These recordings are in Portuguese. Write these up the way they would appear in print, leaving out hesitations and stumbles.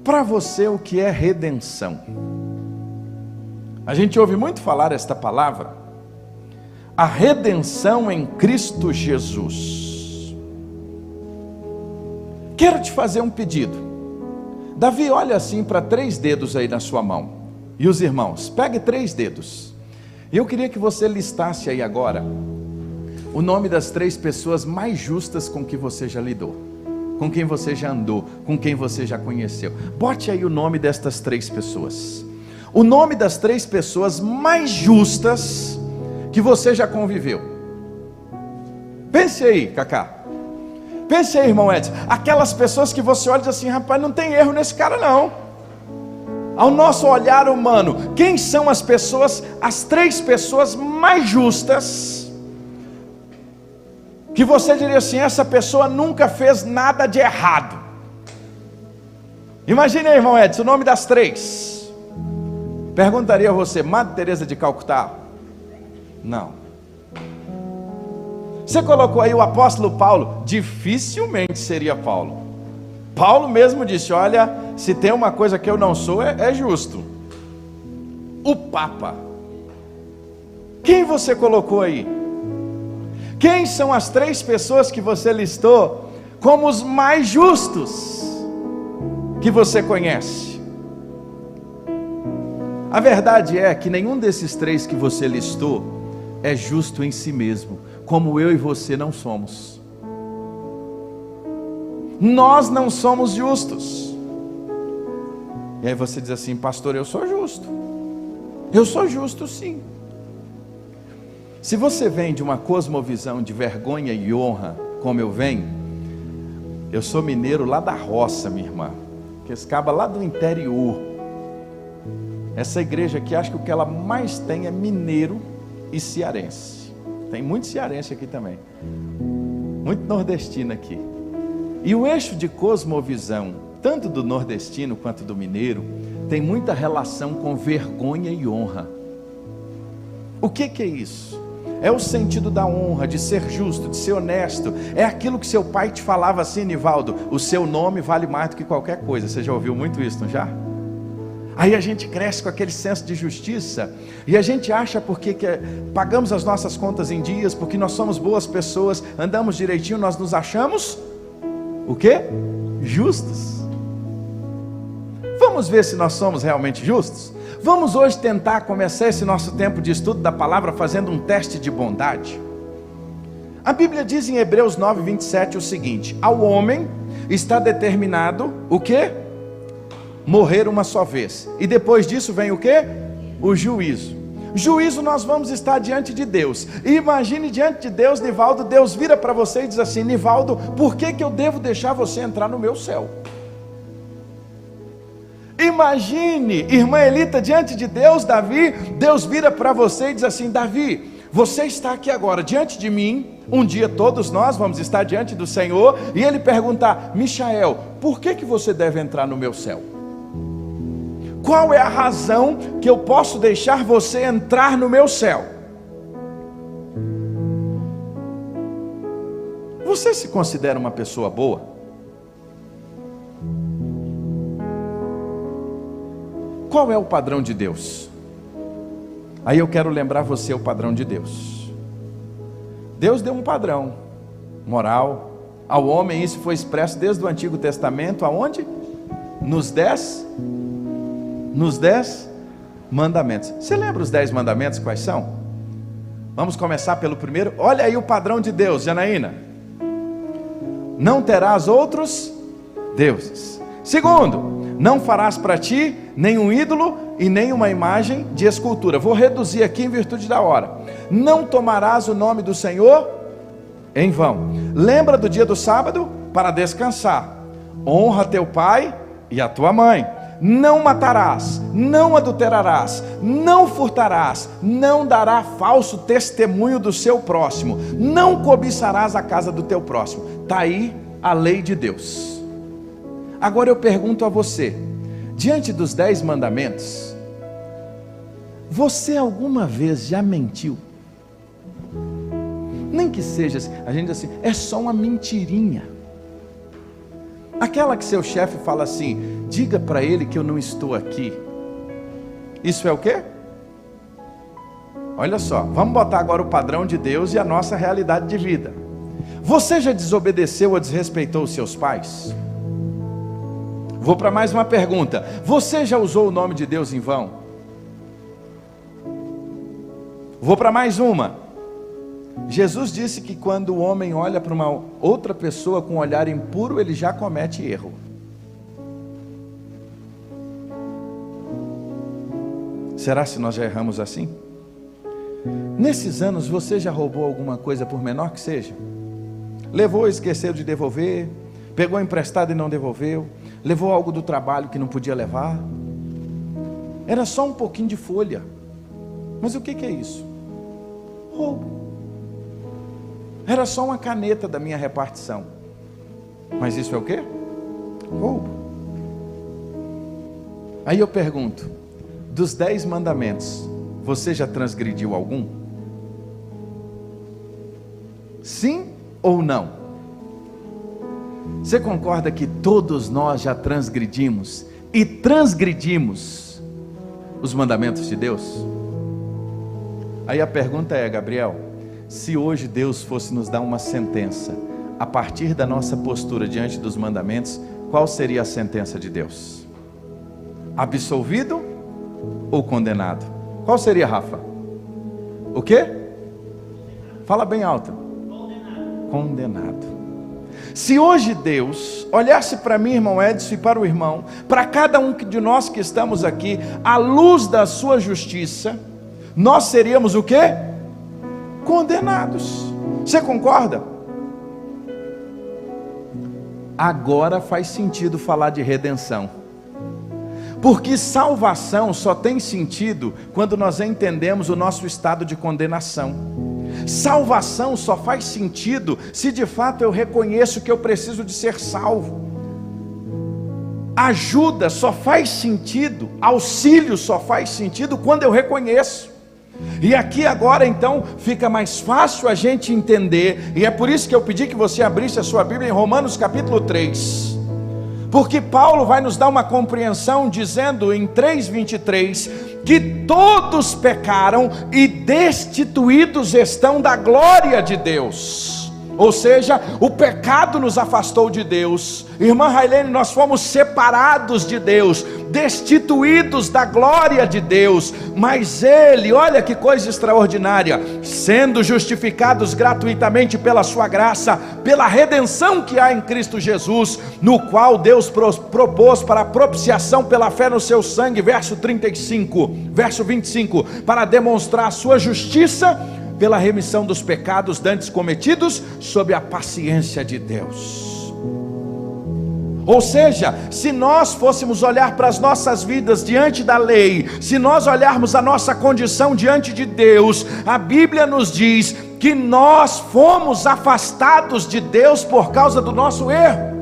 Para você, o que é redenção? A gente ouve muito falar esta palavra, a redenção em Cristo Jesus. Quero te fazer um pedido. Davi, olha assim para 3 dedos aí na sua mão. E os irmãos, pegue 3 dedos. Eu queria que você listasse aí agora o nome das 3 pessoas mais justas com que você já lidou, com quem você já andou, com quem você já conheceu. Bote aí o nome destas 3 pessoas. O nome das 3 pessoas mais justas que você já conviveu. Pense aí, Cacá. Pense aí, irmão Edson. Aquelas pessoas que você olha e diz assim: rapaz, não tem erro nesse cara não. Ao nosso olhar humano, quem são as pessoas, as 3 pessoas mais justas, que você diria assim: essa pessoa nunca fez nada de errado? Imagine aí, irmão Edson, o nome das 3. Perguntaria a você: Madre Teresa de Calcutá? Não. Você colocou aí o apóstolo Paulo? Dificilmente seria Paulo. Paulo mesmo disse: olha, se tem uma coisa que eu não sou, é justo. O Papa. Quem você colocou aí? Quem são as 3 pessoas que você listou como os mais justos que você conhece? A verdade é que nenhum desses 3 que você listou é justo em si mesmo, como eu e você não somos. Nós não somos justos. E aí você diz assim: pastor, eu sou justo. Eu sou justo sim. Se você vem de uma cosmovisão de vergonha e honra, como eu venho, eu sou mineiro lá da roça, minha irmã, que escapa lá do interior. Essa igreja aqui, acho que o que ela mais tem é mineiro e cearense. Tem muito cearense aqui também, muito nordestino aqui. E o eixo de cosmovisão, tanto do nordestino quanto do mineiro, tem muita relação com vergonha e honra. O que é isso? É o sentido da honra, de ser justo, de ser honesto. É aquilo que seu pai te falava assim: Nivaldo, o seu nome vale mais do que qualquer coisa. Você já ouviu muito isso, não já? Aí a gente cresce com aquele senso de justiça, e a gente acha porque pagamos as nossas contas em dias, porque nós somos boas pessoas, andamos direitinho, nós nos achamos o quê? Justos. Vamos ver se nós somos realmente justos? Vamos hoje tentar começar esse nosso tempo de estudo da palavra fazendo um teste de bondade. A Bíblia diz em Hebreus 9:27 o seguinte: ao homem está determinado o quê? Morrer uma só vez, e depois disso vem o quê? O juízo. Juízo, nós vamos estar diante de Deus. E imagine diante de Deus, Nivaldo, Deus vira para você e diz assim: Nivaldo, por que eu devo deixar você entrar no meu céu? Imagine, irmã Elita, diante de Deus, Davi, Deus vira para você e diz assim: Davi, você está aqui agora diante de mim, um dia todos nós vamos estar diante do Senhor, e Ele perguntar: Michael, por que você deve entrar no meu céu? Qual é a razão que eu posso deixar você entrar no meu céu? Você se considera uma pessoa boa? Qual é o padrão de Deus? Aí eu quero lembrar você o padrão de Deus. Deus deu um padrão moral ao homem, isso foi expresso desde o Antigo Testamento, aonde? Nos 10 mandamentos. Você lembra os 10 mandamentos quais são? Vamos começar pelo primeiro. Olha aí o padrão de Deus, Janaína: não terás outros deuses. Segundo, não farás para ti nenhum ídolo e nenhuma imagem de escultura. Vou reduzir aqui em virtude da hora. Não tomarás o nome do Senhor em vão. Lembra do dia do sábado para descansar. Honra teu pai e a tua mãe. Não matarás, não adulterarás, não furtarás, não dará falso testemunho do seu próximo, não cobiçarás a casa do teu próximo. Está aí a lei de Deus. Agora eu pergunto a você, diante dos 10 mandamentos, você alguma vez já mentiu? Nem que seja, a gente diz assim, é só uma mentirinha. Aquela que seu chefe fala assim, diga para ele que eu não estou aqui. Isso é o quê? Olha só, vamos botar agora o padrão de Deus e a nossa realidade de vida. Você já desobedeceu ou desrespeitou os seus pais? Vou para mais uma pergunta. Você já usou o nome de Deus em vão? Vou para mais uma. Jesus disse que quando o homem olha para uma outra pessoa com um olhar impuro, ele já comete erro. Será se nós já erramos assim? Nesses anos você já roubou alguma coisa, por menor que seja? Levou e esqueceu de devolver, pegou emprestado e não devolveu, levou algo do trabalho que não podia levar. Era só um pouquinho de folha. Mas o que é isso? Roubo. Era só uma caneta da minha repartição. Mas isso é o quê? Roubo. Aí eu pergunto, dos 10 mandamentos, você já transgrediu algum? Sim ou não? Você concorda que todos nós já transgredimos e transgredimos os mandamentos de Deus? Aí a pergunta é, Gabriel, se hoje Deus fosse nos dar uma sentença, a partir da nossa postura diante dos mandamentos, qual seria a sentença de Deus? Absolvido ou condenado? Qual seria, Rafa? O quê? Fala bem alto. Condenado. Se hoje Deus olhasse para mim, irmão Edson, e para o irmão, para cada um de nós que estamos aqui, à luz da sua justiça, nós seríamos o quê? Condenados. Você concorda? Agora faz sentido falar de redenção. Porque salvação só tem sentido quando nós entendemos o nosso estado de condenação. Salvação só faz sentido se de fato eu reconheço que eu preciso de ser salvo. Ajuda só faz sentido, auxílio só faz sentido quando eu reconheço. E aqui agora então fica mais fácil a gente entender, e é por isso que eu pedi que você abrisse a sua Bíblia em Romanos capítulo 3, porque Paulo vai nos dar uma compreensão dizendo em 3:23 que todos pecaram e destituídos estão da glória de Deus. Ou seja, o pecado nos afastou de Deus. Irmã Railene, nós fomos separados de Deus, destituídos da glória de Deus. Mas Ele, olha que coisa extraordinária, sendo justificados gratuitamente pela sua graça, pela redenção que há em Cristo Jesus, no qual Deus propôs para a propiciação pela fé no seu sangue, verso 25, para demonstrar a sua justiça, pela remissão dos pecados dantes cometidos, sob a paciência de Deus. Ou seja, se nós fôssemos olhar para as nossas vidas diante da lei, se nós olharmos a nossa condição diante de Deus, a Bíblia nos diz que nós fomos afastados de Deus por causa do nosso erro.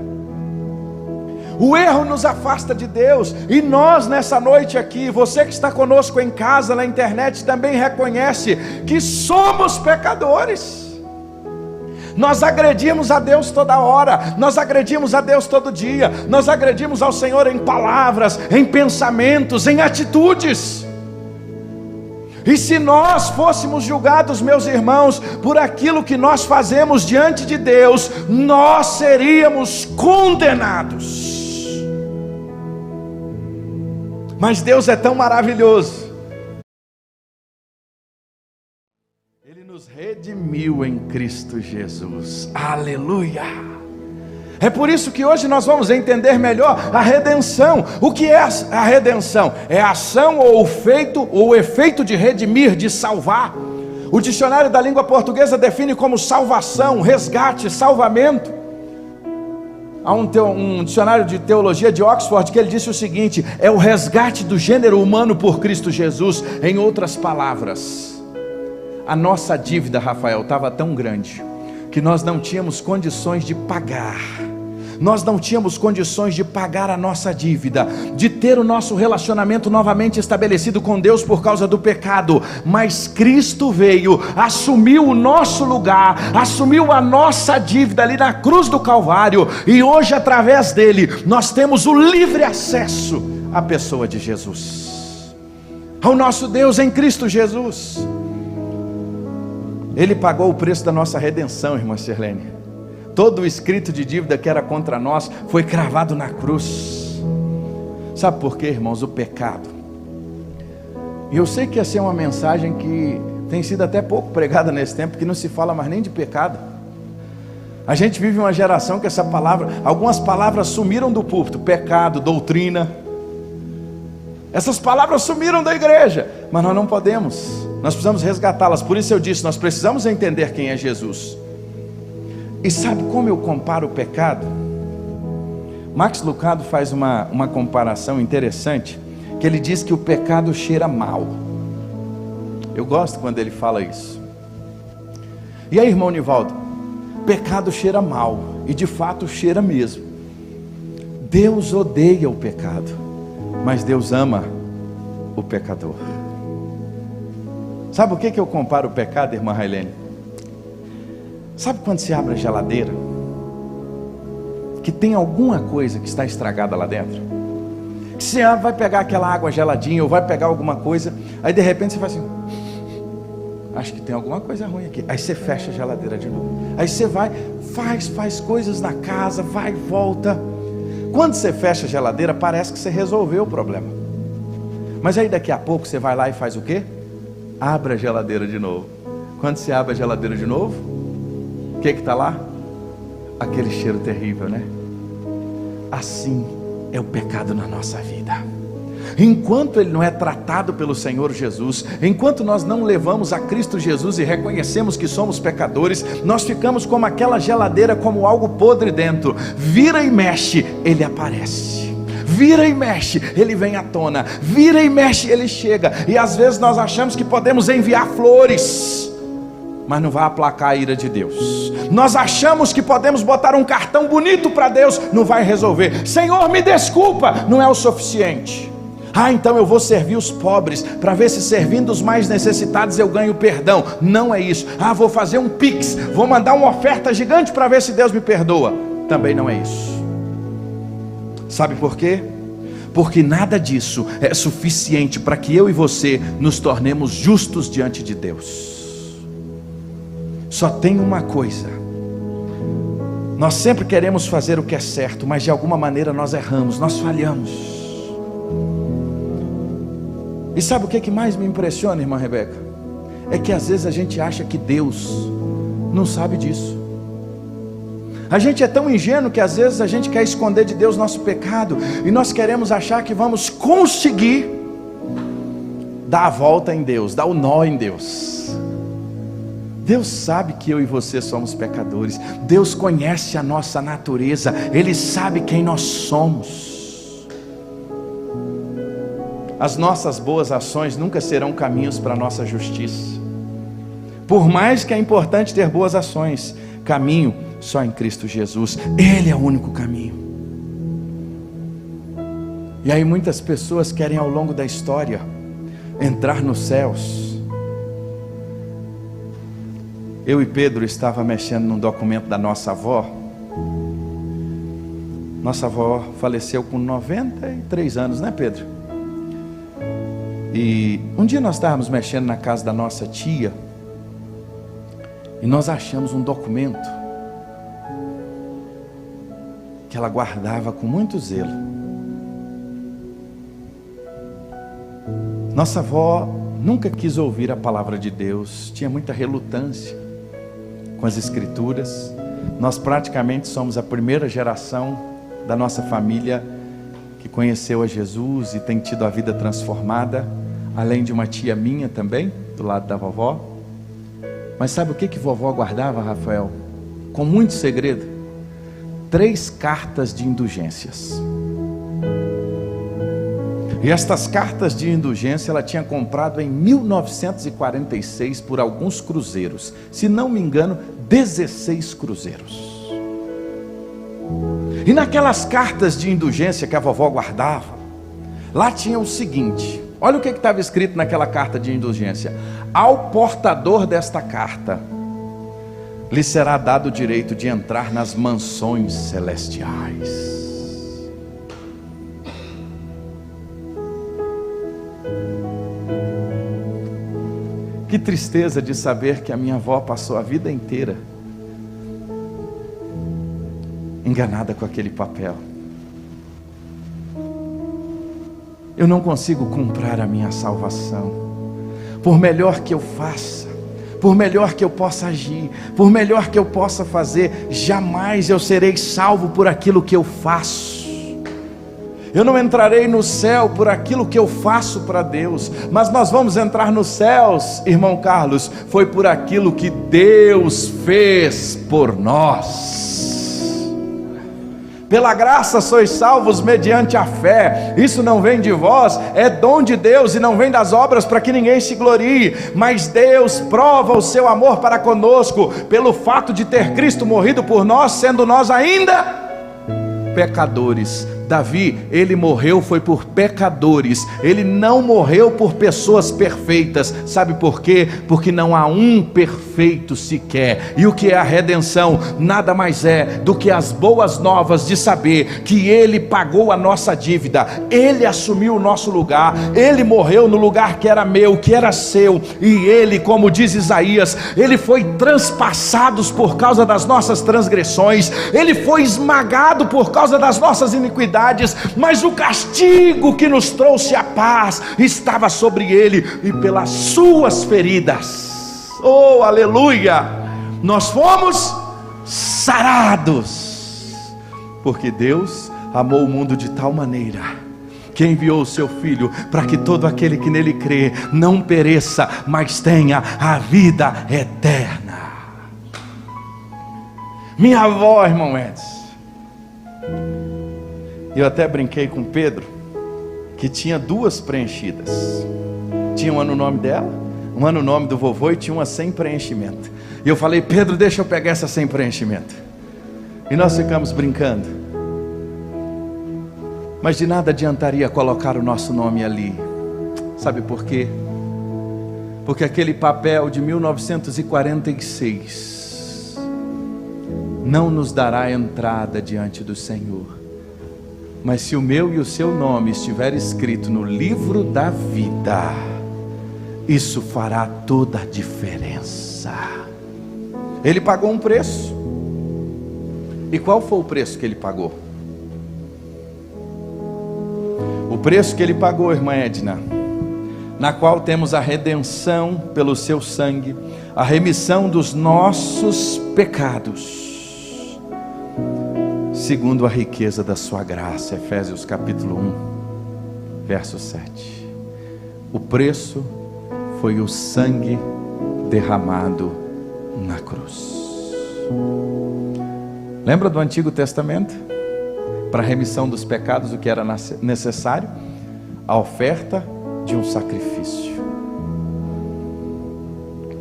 O erro nos afasta de Deus, e nós nessa noite aqui, você que está conosco em casa, na internet, também reconhece que somos pecadores. Nós agredimos a Deus toda hora, nós agredimos a Deus todo dia, nós agredimos ao Senhor em palavras, em pensamentos, em atitudes. E se nós fôssemos julgados, meus irmãos, por aquilo que nós fazemos diante de Deus, nós seríamos condenados. Mas Deus é tão maravilhoso, Ele nos redimiu em Cristo Jesus, aleluia. É por isso que hoje nós vamos entender melhor a redenção. O que é a redenção? É a ação ou o efeito de redimir, de salvar. O dicionário da língua portuguesa define como salvação, resgate, salvamento. Há um dicionário de teologia de Oxford que ele disse o seguinte: é o resgate do gênero humano por Cristo Jesus. Em outras palavras, a nossa dívida, Rafael, estava tão grande que nós não tínhamos condições de pagar. nós não tínhamos condições de pagar a nossa dívida, de ter o nosso relacionamento novamente estabelecido com Deus por causa do pecado, mas Cristo veio, assumiu o nosso lugar, assumiu a nossa dívida ali na cruz do Calvário, e hoje através dele nós temos o livre acesso à pessoa de Jesus, ao nosso Deus em Cristo Jesus. Ele pagou o preço da nossa redenção, irmã Sirlene. Todo o escrito de dívida que era contra nós foi cravado na cruz. Sabe por quê, irmãos? O pecado. E eu sei que essa é uma mensagem que tem sido até pouco pregada nesse tempo, que não se fala mais nem de pecado. A gente vive uma geração que algumas palavras sumiram do púlpito: pecado, doutrina. Essas palavras sumiram da igreja, mas nós não podemos, nós precisamos resgatá-las. Por isso eu disse, nós precisamos entender quem é Jesus. E sabe como eu comparo o pecado? Max Lucado faz uma comparação interessante, que ele diz que o pecado cheira mal. Eu gosto quando ele fala isso. E aí, irmão Nivaldo, pecado cheira mal, e de fato cheira mesmo. Deus odeia o pecado, mas Deus ama o pecador. Sabe o que eu comparo o pecado, irmã Railene? Sabe quando você abre a geladeira, que tem alguma coisa que está estragada lá dentro? Que você vai pegar aquela água geladinha, ou vai pegar alguma coisa, aí de repente você faz assim: acho que tem alguma coisa ruim aqui. Aí você fecha a geladeira de novo. Aí você vai, faz coisas na casa, vai e volta. Quando você fecha a geladeira, parece que você resolveu o problema. Mas aí daqui a pouco você vai lá e faz o quê? Abre a geladeira de novo. Quando você abre a geladeira de novo, o que está lá? Aquele cheiro terrível, né? Assim é o pecado na nossa vida. Enquanto ele não é tratado pelo Senhor Jesus, enquanto nós não levamos a Cristo Jesus e reconhecemos que somos pecadores, nós ficamos como aquela geladeira, como algo podre dentro. Vira e mexe, ele aparece. Vira e mexe, ele vem à tona. Vira e mexe, ele chega. E às vezes nós achamos que podemos enviar flores, mas não vai aplacar a ira de Deus. Nós achamos que podemos botar um cartão bonito para Deus, não vai resolver. Senhor, me desculpa, não é o suficiente. Então eu vou servir os pobres, para ver se servindo os mais necessitados eu ganho perdão. Não é isso. Vou fazer um pix, vou mandar uma oferta gigante para ver se Deus me perdoa. Também não é isso. Sabe por quê? Porque nada disso é suficiente para que eu e você nos tornemos justos diante de Deus. Só tem uma coisa: nós sempre queremos fazer o que é certo, mas de alguma maneira nós erramos, nós falhamos. E sabe o que mais me impressiona, irmã Rebeca? É que às vezes a gente acha que Deus não sabe disso. A gente é tão ingênuo que às vezes a gente quer esconder de Deus nosso pecado, e nós queremos achar que vamos conseguir dar a volta em Deus, dar o nó em Deus. Deus sabe que eu e você somos pecadores. Deus conhece a nossa natureza, Ele sabe quem nós somos. As nossas boas ações nunca serão caminhos para a nossa justiça. Por mais que é importante ter boas ações, caminho só em Cristo Jesus. Ele é o único caminho. E aí muitas pessoas querem ao longo da história entrar nos céus. Eu e Pedro estava mexendo num documento da nossa avó. Nossa avó faleceu com 93 anos, né, Pedro? E um dia nós estávamos mexendo na casa da nossa tia, e nós achamos um documento que ela guardava com muito zelo. Nossa avó nunca quis ouvir a palavra de Deus, tinha muita relutância com as escrituras. Nós praticamente somos a primeira geração da nossa família que conheceu a Jesus e tem tido a vida transformada, além de uma tia minha também, do lado da vovó. Mas sabe o que vovó guardava, Rafael? Com muito segredo? 3 cartas de indulgências. E estas cartas de indulgência ela tinha comprado em 1946 por alguns cruzeiros. Se não me engano, 16 cruzeiros. E naquelas cartas de indulgência que a vovó guardava, lá tinha o seguinte: olha o que estava escrito naquela carta de indulgência: ao portador desta carta lhe será dado o direito de entrar nas mansões celestiais. Que tristeza de saber que a minha avó passou a vida inteira enganada com aquele papel. Eu não consigo comprar a minha salvação. Por melhor que eu faça, por melhor que eu possa agir, por melhor que eu possa fazer, jamais eu serei salvo por aquilo que eu faço. Eu não entrarei no céu por aquilo que eu faço para Deus, mas nós vamos entrar nos céus, irmão Carlos, foi por aquilo que Deus fez por nós. Pela graça sois salvos mediante a fé. Isso não vem de vós, é dom de Deus, e não vem das obras para que ninguém se glorie. Mas Deus prova o seu amor para conosco pelo fato de ter Cristo morrido por nós, sendo nós ainda pecadores. Davi, ele morreu foi por pecadores, ele não morreu por pessoas perfeitas. Sabe por quê? Porque não há um perfeito sequer. E o que é a redenção? Nada mais é do que as boas novas de saber que ele pagou a nossa dívida, ele assumiu o nosso lugar, ele morreu no lugar que era meu, que era seu, e ele, como diz Isaías, ele foi transpassado por causa das nossas transgressões, ele foi esmagado por causa das nossas iniquidades, mas o castigo que nos trouxe a paz estava sobre ele, e pelas suas feridas, oh aleluia, nós fomos sarados, porque Deus amou o mundo de tal maneira que enviou o seu Filho, para que todo aquele que nele crê não pereça, mas tenha a vida eterna. Minha avó, irmão Edson, eu até brinquei com Pedro, que tinha duas preenchidas. Tinha uma no nome dela, uma no nome do vovô, e tinha uma sem preenchimento. E eu falei: Pedro, deixa eu pegar essa sem preenchimento. E nós ficamos brincando. Mas de nada adiantaria colocar o nosso nome ali. Sabe por quê? Porque aquele papel de 1946 não nos dará entrada diante do Senhor. Mas se o meu e o seu nome estiver escrito no livro da vida, isso fará toda a diferença. Ele pagou um preço. E qual foi o preço que ele pagou? O preço que ele pagou, irmã Edna, na qual temos a redenção pelo seu sangue, a remissão dos nossos pecados, segundo a riqueza da sua graça. Efésios capítulo 1, verso 7. O preço foi o sangue derramado na cruz. Lembra do Antigo Testamento? Para a remissão dos pecados, o que era necessário? A oferta de um sacrifício.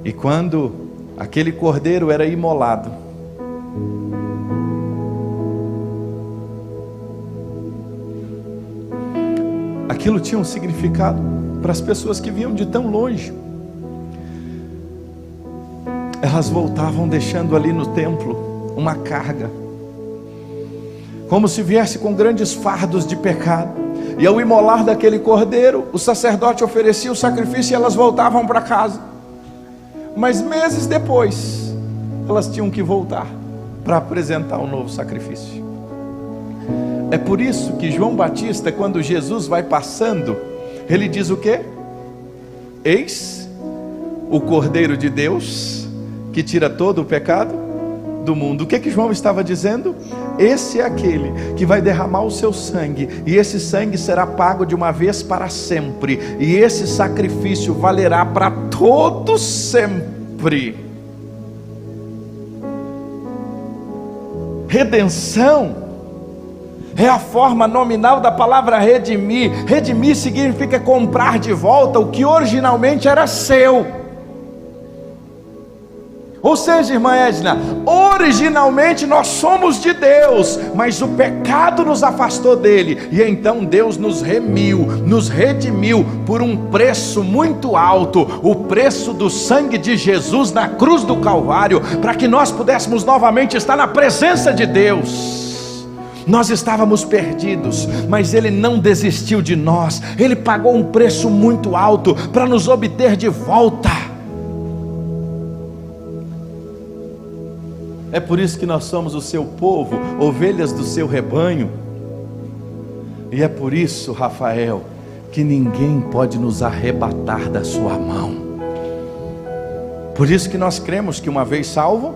E quando aquele cordeiro era imolado, aquilo tinha um significado para as pessoas que vinham de tão longe. Elas voltavam deixando ali no templo uma carga, como se viesse com grandes fardos de pecado. E ao imolar daquele cordeiro, o sacerdote oferecia o sacrifício e elas voltavam para casa. Mas meses depois, elas tinham que voltar para apresentar um novo sacrifício. É por isso que João Batista, quando Jesus vai passando, ele diz o quê? Eis o Cordeiro de Deus, que tira todo o pecado do mundo. O que que João estava dizendo? Esse é aquele que vai derramar o seu sangue, e esse sangue será pago de uma vez para sempre, e esse sacrifício valerá para todo sempre. Redenção é a forma nominal da palavra redimir. Redimir significa comprar de volta o que originalmente era seu. Ou seja, irmã Edna, originalmente nós somos de Deus, mas o pecado nos afastou dele, e então Deus nos remiu, nos redimiu por um preço muito alto, o preço do sangue de Jesus na cruz do Calvário, para que nós pudéssemos novamente estar na presença de Deus. Nós estávamos perdidos, mas Ele não desistiu de nós, Ele pagou um preço muito alto para nos obter de volta. É por isso que nós somos o seu povo, ovelhas do seu rebanho. E é por isso, Rafael, que ninguém pode nos arrebatar da sua mão. Por isso que nós cremos que uma vez salvo,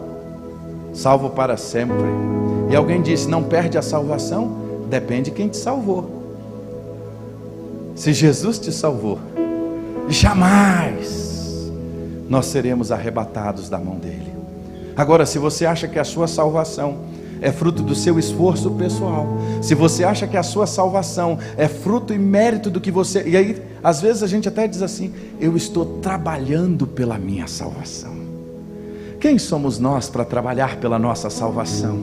salvo para sempre. E alguém disse, não perde a salvação? Depende de quem te salvou. Se Jesus te salvou, jamais nós seremos arrebatados da mão dele. Agora, se você acha que a sua salvação é fruto do seu esforço pessoal, se você acha que a sua salvação é fruto e mérito do que você... E aí, às vezes a gente até diz assim, eu estou trabalhando pela minha salvação. Quem somos nós para trabalhar pela nossa salvação?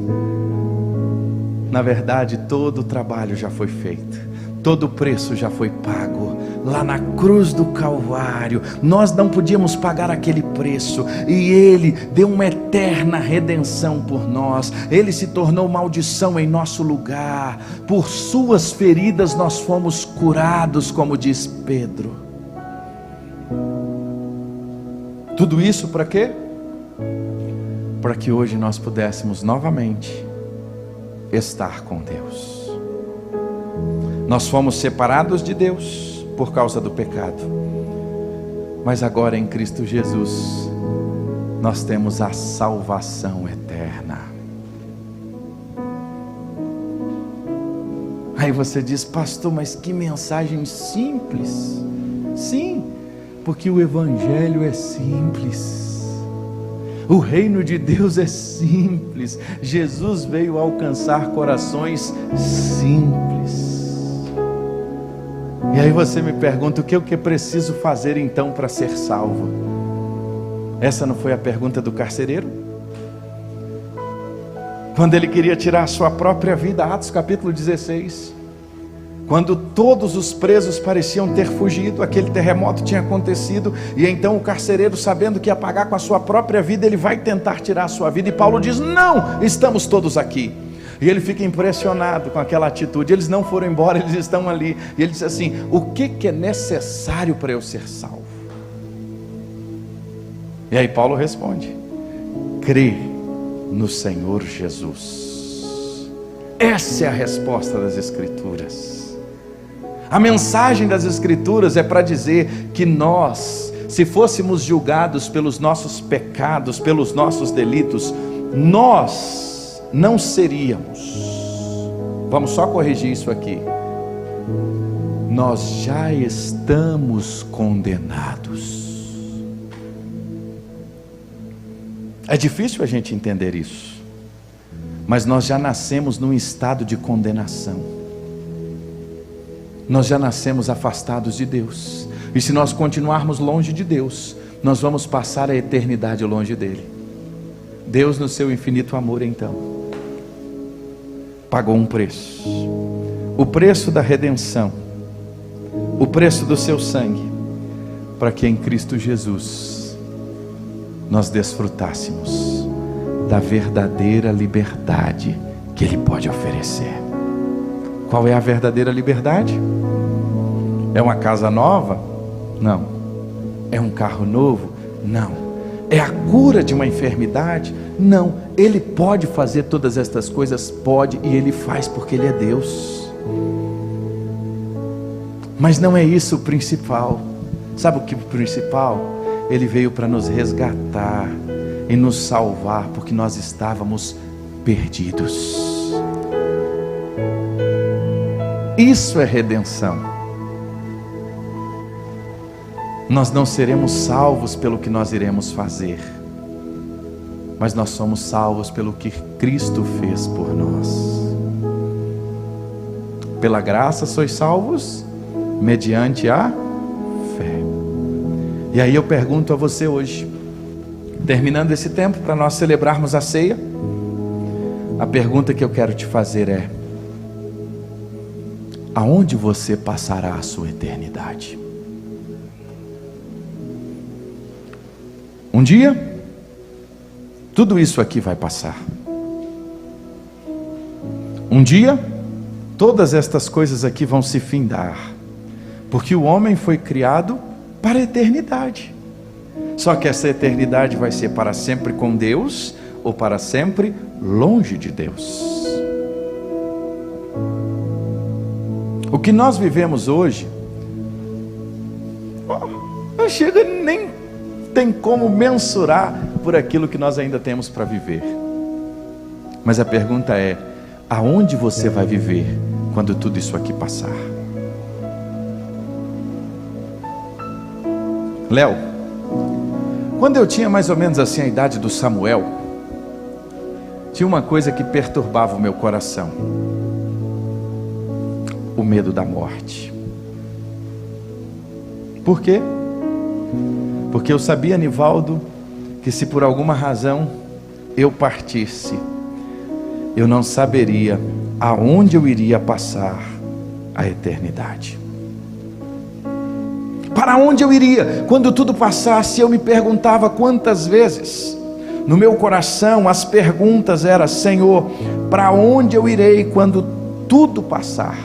Na verdade, todo o trabalho já foi feito, todo o preço já foi pago. Lá na cruz do Calvário, nós não podíamos pagar aquele preço, e Ele deu uma eterna redenção por nós. Ele se tornou maldição em nosso lugar, por suas feridas nós fomos curados, como diz Pedro. Tudo isso para quê? Para que hoje nós pudéssemos novamente estar com Deus. Nós fomos separados de Deus por causa do pecado, mas agora em Cristo Jesus nós temos a salvação eterna. Aí você diz, pastor, mas que mensagem simples. Sim, porque o evangelho é simples, o reino de Deus é simples. Jesus veio alcançar corações simples. E aí você me pergunta, o que eu preciso fazer então para ser salvo? Essa não foi a pergunta do carcereiro? Quando ele queria tirar a sua própria vida, Atos capítulo 16. Quando todos os presos pareciam ter fugido, aquele terremoto tinha acontecido, e então o carcereiro, sabendo que ia pagar com a sua própria vida, ele vai tentar tirar a sua vida, e Paulo diz, não, estamos todos aqui. E ele fica impressionado com aquela atitude. Eles não foram embora, eles estão ali. E ele diz assim, o que é necessário para eu ser salvo? E aí Paulo responde, crê no Senhor Jesus. Essa é a resposta das Escrituras. A mensagem das Escrituras é para dizer que nós, se fôssemos julgados pelos nossos pecados, pelos nossos delitos, nós não seríamos, vamos só corrigir isso aqui, nós já estamos condenados. É difícil a gente entender isso, mas nós já nascemos num estado de condenação, nós já nascemos afastados de Deus, e se nós continuarmos longe de Deus, nós vamos passar a eternidade longe dele. Deus, no seu infinito amor, então pagou um preço, o preço da redenção, o preço do seu sangue, para que em Cristo Jesus nós desfrutássemos da verdadeira liberdade que Ele pode oferecer. Qual é a verdadeira liberdade? É uma casa nova? Não. É um carro novo? Não. É a cura de uma enfermidade? Não. Ele pode fazer todas estas coisas? Pode, e Ele faz porque Ele é Deus. Mas não é isso o principal. Sabe o que é o principal? Ele veio para nos resgatar e nos salvar, porque nós estávamos perdidos. Isso é redenção. Nós não seremos salvos pelo que nós iremos fazer, mas nós somos salvos pelo que Cristo fez por nós. Pela graça sois salvos, mediante a fé. E aí eu pergunto a você hoje, Terminando esse tempo, para nós celebrarmos a ceia, a pergunta que eu quero te fazer é: aonde você passará a sua eternidade? Um dia, tudo isso aqui vai passar. Um dia, todas estas coisas aqui vão se findar, porque o homem foi criado para a eternidade. Só que essa eternidade vai ser para sempre com Deus ou para sempre longe de Deus. O que nós vivemos hoje, não chega, nem tem como mensurar por aquilo que nós ainda temos para viver. Mas a pergunta é: aonde você vai viver quando tudo isso aqui passar? Léo, quando eu tinha mais ou menos assim a idade do Samuel, tinha uma coisa que perturbava o meu coração: o medo da morte. Por quê? Porque eu sabia, Nivaldo, que se por alguma razão eu partisse, eu não saberia aonde eu iria passar a eternidade. Para onde eu iria? Quando tudo passasse, eu me perguntava quantas vezes, no meu coração, as perguntas eram: Senhor, para onde eu irei quando tudo passar?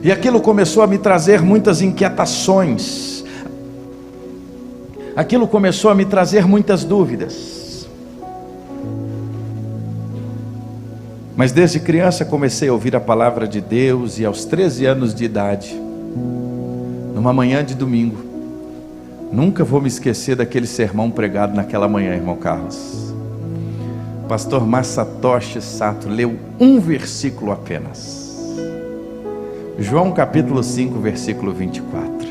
E aquilo começou a me trazer muitas inquietações, aquilo começou a me trazer muitas dúvidas. Mas desde criança comecei a ouvir a palavra de Deus, e aos 13 anos de idade, numa manhã de domingo, nunca vou me esquecer daquele sermão pregado naquela manhã, irmão Carlos. O pastor Masatoshi Sato leu um versículo apenas, João capítulo 5, versículo 24.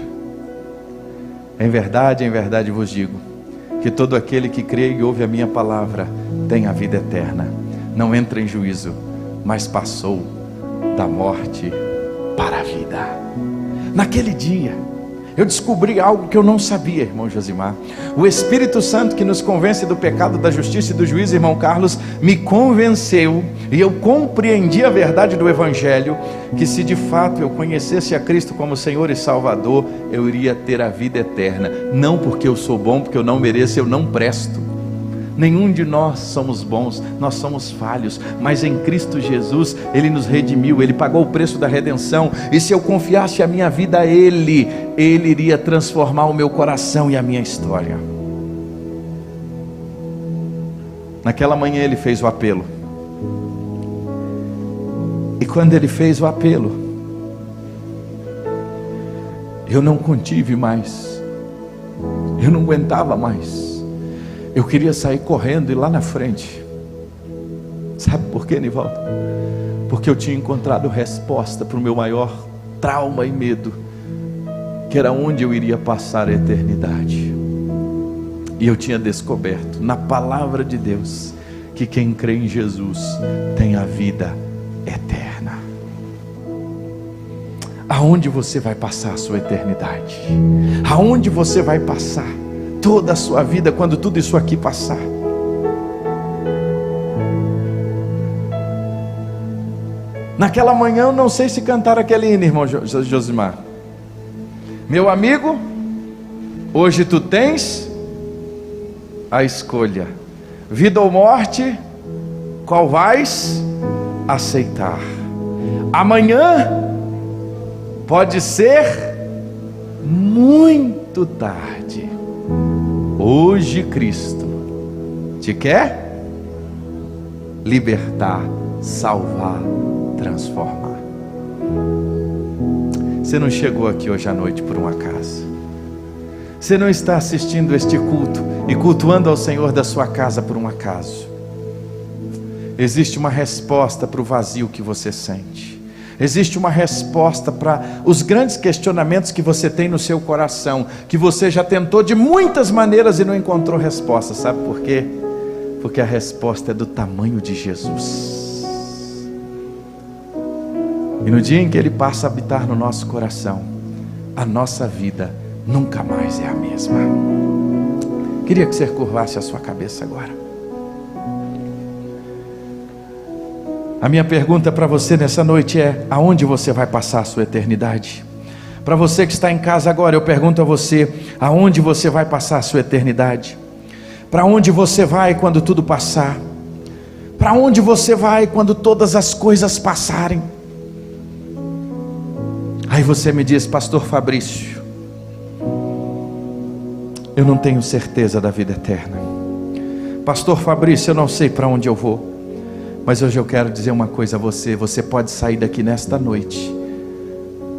Em verdade vos digo, que todo aquele que crê e ouve a minha palavra tem a vida eterna, não entra em juízo, mas passou da morte para a vida. Naquele dia, eu descobri algo que eu não sabia, irmão Josimar. O Espírito Santo, que nos convence do pecado, da justiça e do juízo, irmão Carlos, me convenceu, e eu compreendi a verdade do Evangelho, que se de fato eu conhecesse a Cristo como Senhor e Salvador, eu iria ter a vida eterna. Não porque eu sou bom, porque eu não mereço, eu não presto. Nenhum de nós somos bons, nós somos falhos, mas em Cristo Jesus, Ele nos redimiu, Ele pagou o preço da redenção, e se eu confiasse a minha vida a Ele, Ele iria transformar o meu coração e a minha história. Naquela manhã Ele fez o apelo, e quando Ele fez o apelo, eu não contive mais, eu não aguentava mais. Eu queria sair correndo e ir lá na frente. Sabe por quê, Nivaldo? Porque eu tinha encontrado resposta para o meu maior trauma e medo, que era onde eu iria passar a eternidade. E eu tinha descoberto na palavra de Deus que quem crê em Jesus tem a vida eterna. Aonde você vai passar a sua eternidade? Aonde você vai passar toda a sua vida quando tudo isso aqui passar? Naquela manhã eu não sei se cantaram aquele hino, irmão Josimar. Meu amigo, hoje tu tens a escolha, vida ou morte, qual vais aceitar? Amanhã pode ser muito tarde. Hoje Cristo te quer libertar, salvar, transformar. Você não chegou aqui hoje à noite por um acaso. Você não está assistindo este culto e cultuando ao Senhor da sua casa por um acaso. Existe uma resposta para o vazio que você sente. Existe uma resposta para os grandes questionamentos que você tem no seu coração, que você já tentou de muitas maneiras e não encontrou resposta. Sabe por quê? Porque a resposta é do tamanho de Jesus. E no dia em que Ele passa a habitar no nosso coração, a nossa vida nunca mais é a mesma. Queria que você curvasse a sua cabeça agora. A minha pergunta para você nessa noite é: aonde você vai passar a sua eternidade? Para você que está em casa agora, eu pergunto a você: aonde você vai passar a sua eternidade? Para onde você vai quando tudo passar? Para onde você vai quando todas as coisas passarem? Aí você me diz: pastor Fabrício, eu não tenho certeza da vida eterna. Pastor Fabrício, eu não sei para onde eu vou. Mas hoje eu quero dizer uma coisa a você: você pode sair daqui nesta noite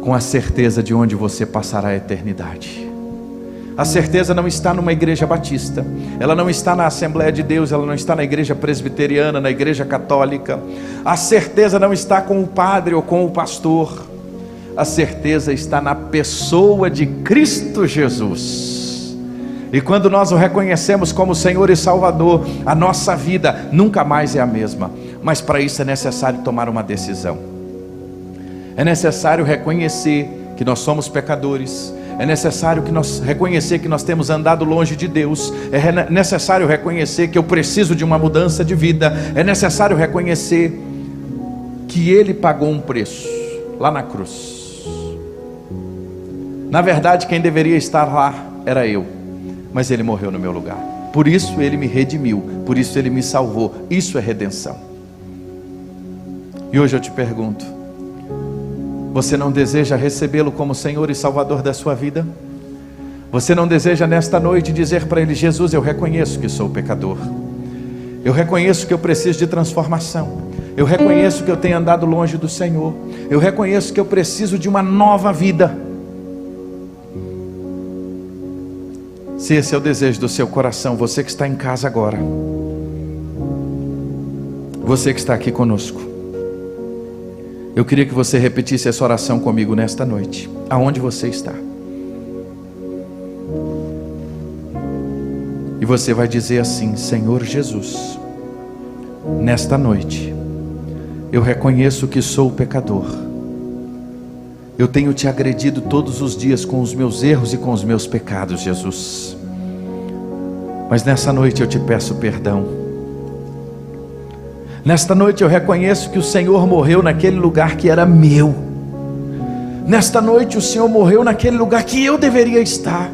com a certeza de onde você passará a eternidade. A certeza não está numa igreja batista, ela não está na Assembleia de Deus, ela não está na igreja presbiteriana, na igreja católica. A certeza não está com o padre ou com o pastor. A certeza está na pessoa de Cristo Jesus. E quando nós o reconhecemos como Senhor e Salvador, a nossa vida nunca mais é a mesma. Mas para isso é necessário tomar uma decisão. É necessário reconhecer que nós somos pecadores. É necessário que nós reconhecer que nós temos andado longe de Deus. É necessário reconhecer que eu preciso de uma mudança de vida. É necessário reconhecer que Ele pagou um preço lá na cruz. Na verdade, quem deveria estar lá era eu, mas Ele morreu no meu lugar. Por isso Ele me redimiu, por isso Ele me salvou. Isso é redenção. E hoje eu te pergunto: você não deseja recebê-lo como Senhor e Salvador da sua vida? Você não deseja nesta noite dizer para Ele: Jesus, eu reconheço que sou pecador, eu reconheço que eu preciso de transformação, eu reconheço que eu tenho andado longe do Senhor, eu reconheço que eu preciso de uma nova vida. Se esse é o desejo do seu coração, você que está em casa agora, você que está aqui conosco, eu queria que você repetisse essa oração comigo nesta noite, aonde você está. E você vai dizer assim: Senhor Jesus, nesta noite, eu reconheço que sou pecador. Eu tenho te agredido todos os dias com os meus erros e com os meus pecados, Jesus. Mas nessa noite eu te peço perdão. Nesta noite eu reconheço que o Senhor morreu naquele lugar que era meu. Nesta noite o Senhor morreu naquele lugar que eu deveria estar.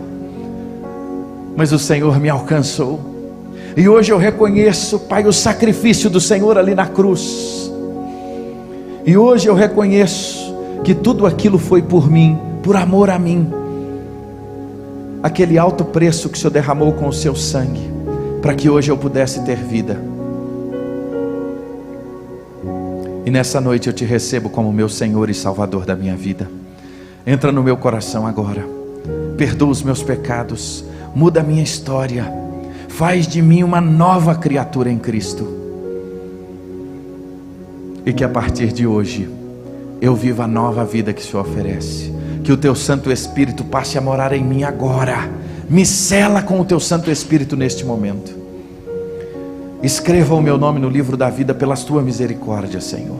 Mas o Senhor me alcançou. E hoje eu reconheço, Pai, o sacrifício do Senhor ali na cruz. E hoje eu reconheço que tudo aquilo foi por mim, por amor a mim. Aquele alto preço que o Senhor derramou com o seu sangue, para que hoje eu pudesse ter vida. E nessa noite eu te recebo como meu Senhor e Salvador da minha vida. Entra no meu coração agora, perdoa os meus pecados, muda a minha história, faz de mim uma nova criatura em Cristo. E que a partir de hoje eu viva a nova vida que o Senhor oferece. Que o teu Santo Espírito passe a morar em mim agora. Me sela com o teu Santo Espírito neste momento. Escreva o meu nome no livro da vida pelas tuas misericórdias, Senhor.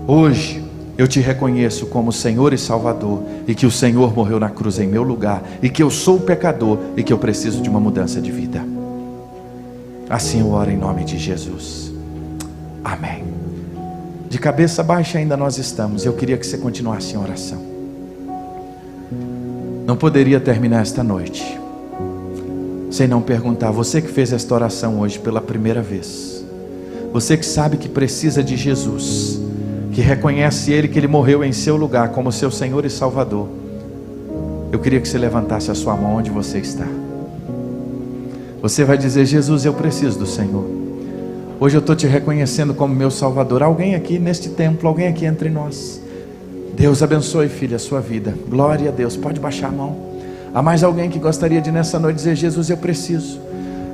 Hoje eu te reconheço como Senhor e Salvador, e que o Senhor morreu na cruz em meu lugar, e que eu sou pecador, e que eu preciso de uma mudança de vida. Assim eu oro em nome de Jesus. Amém. De cabeça baixa ainda nós estamos. Eu queria que você continuasse em oração. Não poderia terminar esta noite sem não perguntar: você que fez esta oração hoje pela primeira vez, você que sabe que precisa de Jesus, que reconhece Ele, que Ele morreu em seu lugar como seu Senhor e Salvador, eu queria que você levantasse a sua mão onde você está. Você vai dizer: Jesus, eu preciso do Senhor. Hoje eu estou te reconhecendo como meu Salvador. Alguém aqui neste templo, alguém aqui entre nós. Deus abençoe, filha, a sua vida. Glória a Deus. Pode baixar a mão. Há mais alguém que gostaria de nessa noite dizer: Jesus, eu preciso,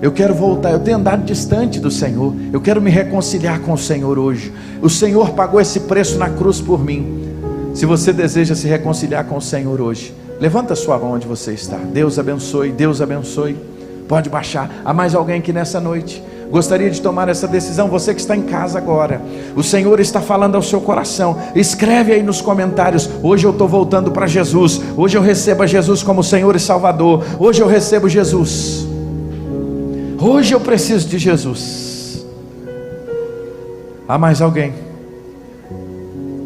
eu quero voltar, eu tenho andado distante do Senhor, eu quero me reconciliar com o Senhor hoje. O Senhor pagou esse preço na cruz por mim. Se você deseja se reconciliar com o Senhor hoje, levanta a sua mão onde você está. Deus abençoe, Deus abençoe. Pode baixar. Há mais alguém que nessa noite gostaria de tomar essa decisão, você que está em casa agora, o Senhor está falando ao seu coração, escreve aí nos comentários: hoje eu estou voltando para Jesus, hoje eu recebo a Jesus como Senhor e Salvador, hoje eu recebo Jesus, hoje eu preciso de Jesus. Há mais alguém?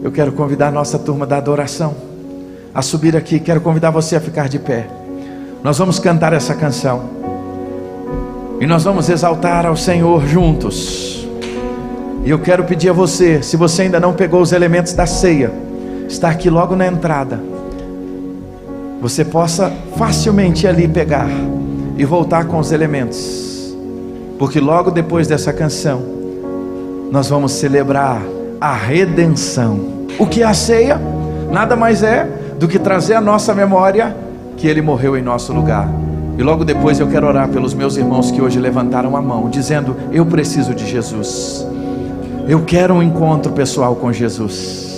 Eu quero convidar a nossa turma da adoração a subir aqui, quero convidar você a ficar de pé. Nós vamos cantar essa canção e nós vamos exaltar ao Senhor juntos. E eu quero pedir a você, se você ainda não pegou os elementos da ceia, está aqui logo na entrada, você possa facilmente ir ali pegar e voltar com os elementos, porque logo depois dessa canção nós vamos celebrar a redenção. O que é a ceia? Nada mais é do que trazer à nossa memória que Ele morreu em nosso lugar. E logo depois eu quero orar pelos meus irmãos que hoje levantaram a mão, dizendo: eu preciso de Jesus, eu quero um encontro pessoal com Jesus.